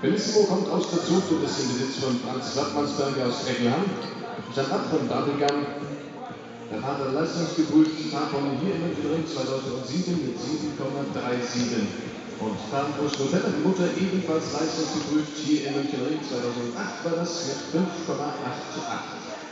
Bellissimo kommt aus der Zucht und ist im Besitz von Franz Wattmannsberger aus Eckelham. Stand ab von Babelgam. Der Vater leistungsgeprüft, Farbon hier im Ring 2007 mit 7,37. Und Farnbusch Nutella, die Mutter ebenfalls leistungsgeprüft, hier im Ring 2008 war das mit 5,88.